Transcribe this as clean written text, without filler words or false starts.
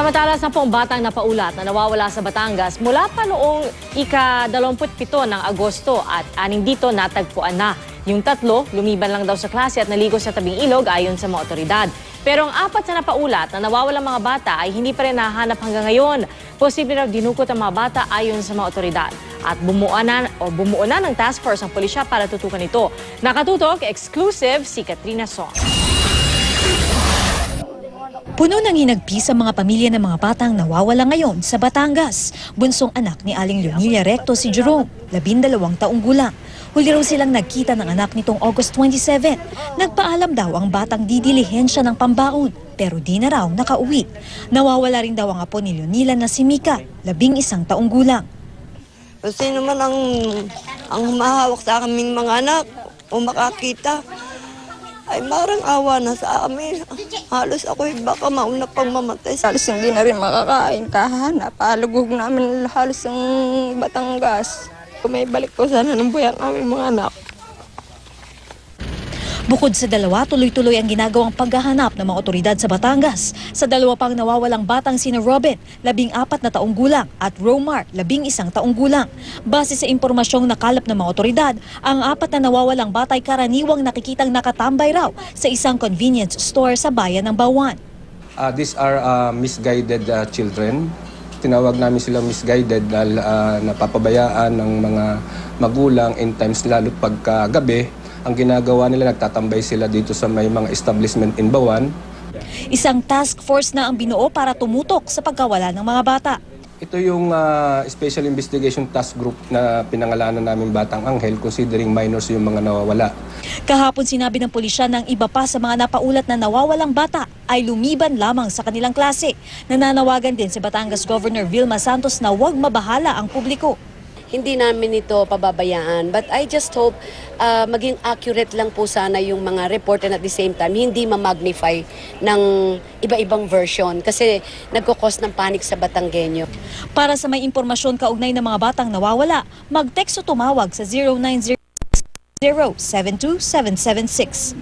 Samantala, 10 batang napaulat na nawawala sa Batangas mula pa noong ika-27 ng Agosto at 6 dito natagpuan na. Yung 3, lumiban lang daw sa klase at naligo sa tabing ilog ayon sa mga otoridad. Pero ang 4 na napaulat na nawawalang mga bata ay hindi pa rin nahanap hanggang ngayon. Posible raw dinukot ang mga bata ayon sa mga otoridad. At bumuo na ng task force ang pulisya para tutukan ito. Nakatutok, exclusive si Katrina Song. Puno ng hinagpis ang mga pamilya ng mga batang nawawala ngayon sa Batangas. Bunsong anak ni Aling Leonilia Recto si Jerome, 12 taong gulang. Huli raw silang nagkita ng anak nitong August 27. Nagpaalam daw ang batang didilihensya ng pambaon, pero di na raw nakauwi. Nawawala rin daw ang apo ni Leonilia na si Mika, 11 taong gulang. Kasi naman ang humahawak sa aming mga anak o makakita, ay marang awa na sa amin. Halos ako'y baka mauna pang mamatay. Halos hindi na rin makakain, kahanap. Palugog namin halos ang Batangas. Kung may balik ko sana ng buhay ang aming mga anak. Bukod sa 2, tuloy-tuloy ang ginagawang paghahanap ng mga otoridad sa Batangas. Sa 2 pang nawawalang batang sina Robin, 14 na taong gulang, at Romar, 11 taong gulang. Base sa impormasyong nakalap ng mga otoridad, ang 4 na nawawalang bata ay karaniwang nakikitang nakatambay raw sa isang convenience store sa bayan ng Bawan. These are misguided children. Tinawag namin silang misguided dahil napapabayaan ng mga magulang in times lalo pagkagabi. Ang ginagawa nila, nagtatambay sila dito sa may mga establishment in Bawan. Isang task force na ang binuo para tumutok sa pagkawala ng mga bata. Ito yung Special Investigation Task Group na pinangalanan namin Batang Anghel, considering minors yung mga nawawala. Kahapon sinabi ng pulisya ng iba pa sa mga napaulat na nawawalang bata ay lumiban lamang sa kanilang klase. Nananawagan din si Batangas Governor Vilma Santos na huwag mabahala ang publiko. Hindi namin ito pababayaan. But I just hope maging accurate lang po sana yung mga report and at the same time, hindi ma-magnify ng iba-ibang version kasi nagkukos ng panic sa Batanggenyo. Para sa may impormasyon kaugnay ng mga batang nawawala, mag-text o tumawag sa 0906 072 776.